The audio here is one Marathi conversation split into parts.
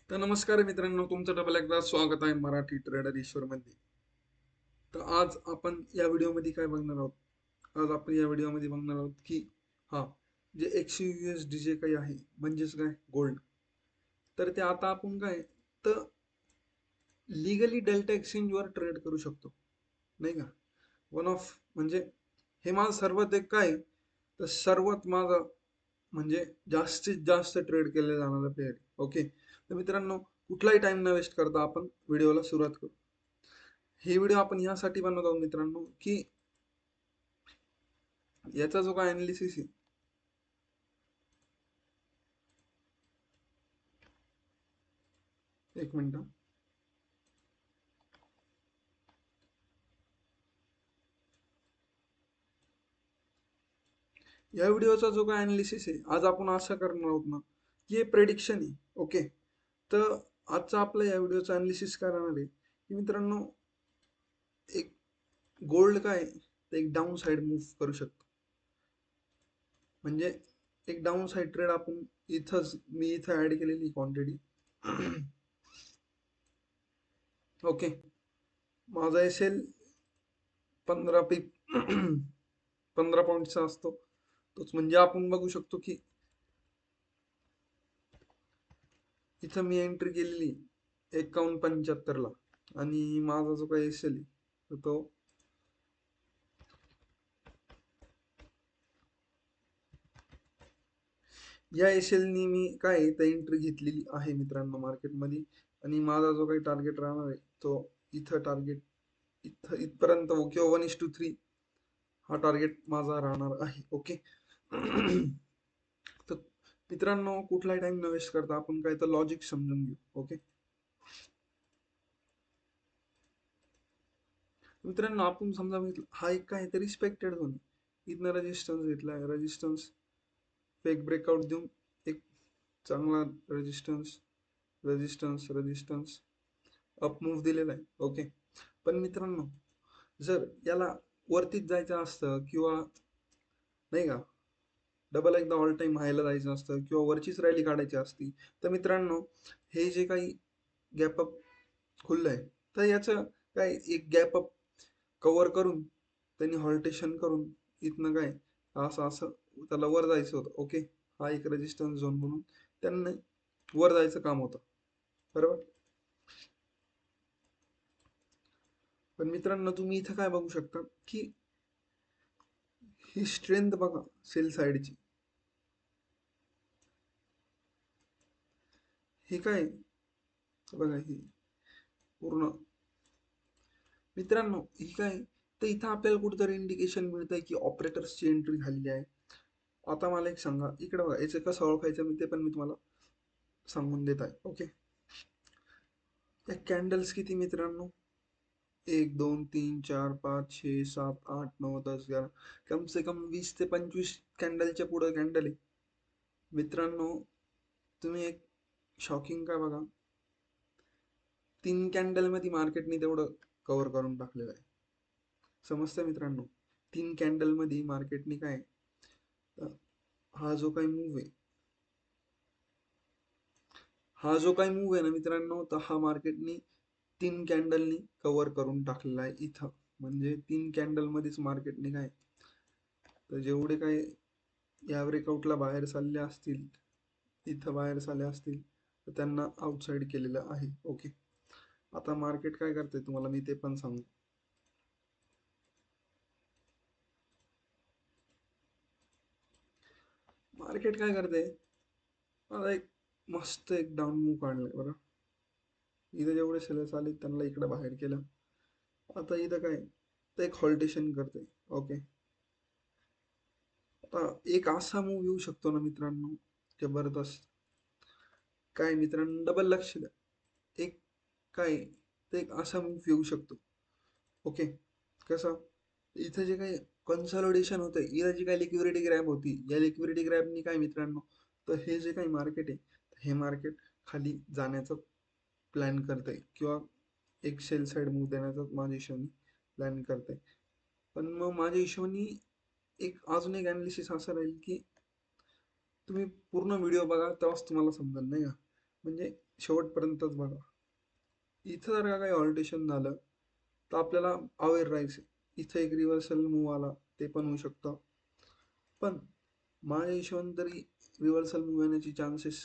तर नमस्कार मित्रांनो, तुमचं डबल एकदा स्वागत आहे मराठी ट्रेडर ईश्वरमध्ये. तर आज आपण या व्हिडिओमध्ये काय बघणार आहोत? आज आपण या व्हिडिओमध्ये बघणार आहोत की हा जे XUSD जे काही आहे म्हणजेच काय गोल्ड. तर ते आता आपण काय तर लिगली डेल्टा एक्सचेंजवर ट्रेड करू शकतो, नाही का? वन ऑफ म्हणजे हे माझं सर्वात एक काय तर सर्वात माझा म्हणजे जास्तीत जास्त ट्रेड केले जाणारा पेअर. ओके, तर मित्रांनो, कुठलाही टाइम न वेस्ट करता आपण व्हिडिओला सुरुवात करू. हे व्हिडिओ आपण यासाठी बनवत आहोत मित्रांनो की याचा जो काय अनालिसिस आहे, एक मिनिट. या व्हिडिओचा जो काय अनालिसिस आहे आज आपण असं करणार आहोत ना की हे प्रेडिक्शन आहे. ओके, तर आजचा आपला या व्हिडिओचा अनालिसिस काय राहणार आहे की मित्रांनो, एक गोल्ड काय तर एक डाऊन साइड मूव्ह करू शकतो. म्हणजे एक डाऊन साइड ट्रेड आपण मी इथं ऍड केलेली क्वांटिटी. ओके, माझा एसेल 15 15 पॉईंटचा असतो. तोच म्हणजे आपण बघू शकतो की इथं मी एंट्री केलेली 51.75 ला, आणि माझा जो काही एसेल तो या एसेलनी मी काय तर एंट्री घेतलेली आहे मित्रांनो मार्केटमध्ये. आणि माझा जो काही टार्गेट राहणार आहे तो इथं टार्गेट इथं इथपर्यंत किंवा 1:3 हा टार्गेट माझा राहणार आहे. ओके. तर मित्रांनो, कुठलाही टाइम न वेस्ट करता आपण काय तर लॉजिक समजून घेऊ. ओके मित्रांनो, आपण समजा बघितलं हा एक काय तर रिस्पेक्टेड झोन, इथनं रेजिस्टन्स घेतलाय, रेजिस्टन्स फेक ब्रेकआउट देऊन एक चांगला resistance resistance resistance up move दिलेला आहे. ओके, पण मित्रांनो, जर याला वरतीच जायचं असतं किंवा नाही का डबल एकदा ऑल टाइम हायला जायचं असतं किंवा वरचीच रॅली काढायची असती, तर मित्रांनो, हे जे काही गॅप अप खुललंय, तर याचं काय एक गॅप अप कव्हर करून त्यांनी हॉल्टेशन करून इथनं काय असं असं त्याला वर जायचं होतं. ओके, हा एक रेजिस्टन्स झोन म्हणून त्यांना वर जायचं काम होतं, बरोबर. पण मित्रांनो, तुम्ही इथं काय बघू शकता की ही स्ट्रेंथ बघा सेल साइडची. हे काय बघा, ही पूर्ण मित्रांनो ही काय तर इथं आपल्याला कुठेतरी इंडिकेशन मिळतंय की ऑपरेटर्सची एंट्री झालेली आहे. आता मला एक सांगा, इकडे बघा, याचं कसं ओळखायचं मी ते पण मी तुम्हाला सांगून देत आहे. ओके, या कॅन्डल्स किती मित्रांनो, 1 2 3 4 5 6 7 8 9 10 11, कम से कम 20 ते 25 कॅन्डलच्या पुढे कॅन्डल आहे मित्रांनो. तुम्ही एक शॉकिंग काय बघा, 3 कॅन्डल मध्ये मार्केटने तेवढं कव्हर करून टाकलेलं आहे. समजतंय मित्रांनो, 3 कॅन्डल मध्ये मार्केटने काय हा जो काही मूव आहे, हा जो काही मूव आहे ना मित्रांनो, तर हा मार्केटनी 3 कॅन्डलनी कव्हर करून टाकलेला आहे इथं. म्हणजे 3 कॅन्डल मध्येच मार्केटने काय तर जेवढे काय या ब्रेकआउटला बाहेर चालले असतील, इथं बाहेर चालले असतील, तर त्यांना आउटसाइड केलेलं आहे. ओके, आता मार्केट काय करते तुम्हाला मी ते पण सांगू. मार्केट काय करते, आता एक मस्त एक डाऊन मूव काढलाय बरं. इथं जेवढे सेलर्स आले त्यांना इकडे बाहेर केलं. आता इथं काय तर एक हॉल्टेशन करते. ओके, आता एक असा मूव येऊ शकतो ना मित्रांनो, जबरदस्त. काय मित्रांनो, डबल लक्ष द्या. एक काय तर एक असा मूव येऊ शकतो. ओके, कसं इथं जे काही कन्सॉलिडेशन होतंय, इथं जी काही लिक्विडिटी ग्रॅब होती, या लिक्विडिटी ग्रॅबनी काय मित्रांनो, तर हे जे काही मार्केट आहे, हे मार्केट खाली जाण्याचं प्लॅन करतंय किंवा एक सेल साइड मूव देण्याचा माझ्या हिशोबाने प्लॅन करतंय. पण मग माझ्या हिशोबाने एक अजून एक अनालिसिस असं राहील की तुम्ही पूर्ण व्हिडिओ बघा, तेव्हाच तुम्हाला समजेल, नाही का. म्हणजे शेवटपर्यंतच बघा. इथं जर का काही ऑल्टेशन झालं तर आपल्याला अवेअर राहायचं. इथं एक रिव्हर्सल मूव आला ते पण होऊ शकतं, पण माझ्या हिशोबाने तरी रिव्हर्सल मूव येण्याची चान्सेस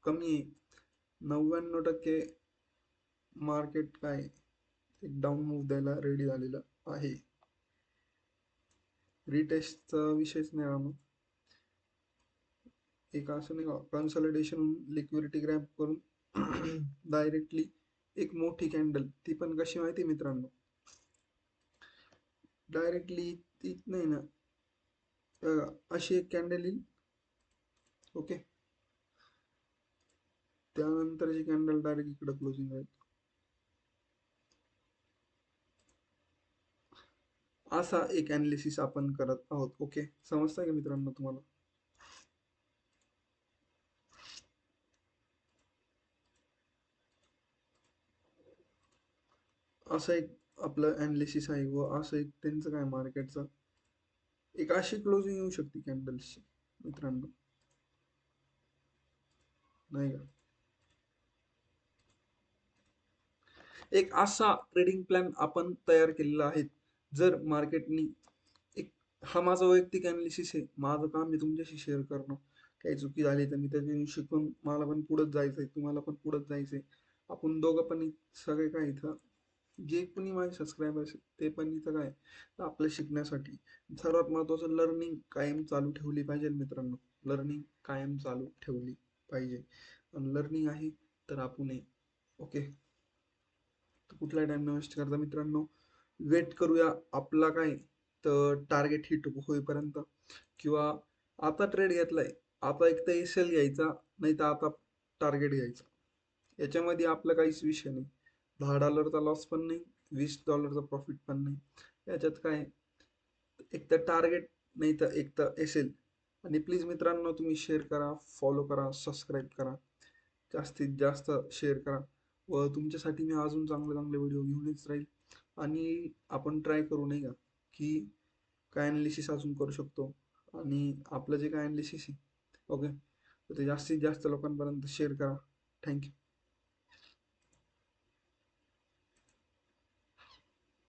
कमी आहे. 99% मार्केट काय एक डाऊन मूव द्यायला रेडी झालेलं आहे. रिटेस्टचा विषयच नाही राहणार. एक असं नाही का कन्सॉलिडेशन लिक्विडिटी ग्रॅब करून डायरेक्टली एक मोठी कॅन्डल, ती पण कशी माहिती मित्रांनो, डायरेक्टली ती नाही ना, अशी एक कॅन्डल येईल. ओके, त्यानंतरची कॅन्डल डायरेक्ट इकडे क्लोजिंग राहील. असा एक अनालिसिस आपण करत आहोत. ओके, समजतंय का मित्रांनो तुम्हाला? असं एक आपलं अनालिसिस आहे व असं एक त्यांचं काय मार्केटचं एक अशी क्लोजिंग येऊ शकते कॅन्डल्सची मित्रांनो, नाही का? एक असा ट्रेडिंग प्लॅन आपण तयार केलेला आहे. जर मार्केटनी एक, हा माझा वैयक्तिक अनालिसिस आहे, माझं काम आहे तुमच्याशी शेअर करणं. काही चुकी झाली तर मी त्यातून शिकून मला पण पुढंच जायचंय, तुम्हाला पण पुढंच जायचंय. आपण दोघं पण सगळे काय इथं, जे कोणी माझे सबस्क्रायबर्स ते पण इथं काय तर आपलं शिकण्यासाठी. सर्वात महत्त्वाचं लर्निंग कायम चालू ठेवली पाहिजे मित्रांनो. लर्निंग कायम चालू ठेवली पाहिजे. आणि लर्निंग आहे तर आपण आहे. ओके, तर कुठला टाइम न वेस्ट करता मित्रांनो, वेट करूया आपला काय तर टार्गेट हिट होईपर्यंत. किंवा आता ट्रेड घेतलाय, आता एक तर एस एल घ्यायचा, नाही तर आता टार्गेट घ्यायचा. याच्यामध्ये आपला काहीच विषय नाही. $10चा लॉस पण नाही, $20चा प्रॉफिट पण नाही. याच्यात काय एक तर टार्गेट, नाही तर एक तर एस एल. आणि प्लीज मित्रांनो तुम्ही शेअर करा, फॉलो करा, सबस्क्राईब करा, जास्तीत जास्त शेअर करा. व तुमच्यासाठी मी अजून चांगले चांगले व्हिडिओ घेऊनच राहील. आणि आपण ट्राय करू नाही का की काय अनालिसिस अजून करू शकतो. आणि आपलं जे काय अनालिसिस आहे, ओके, तर ते जास्तीत जास्त लोकांपर्यंत शेअर करा. थँक्यू.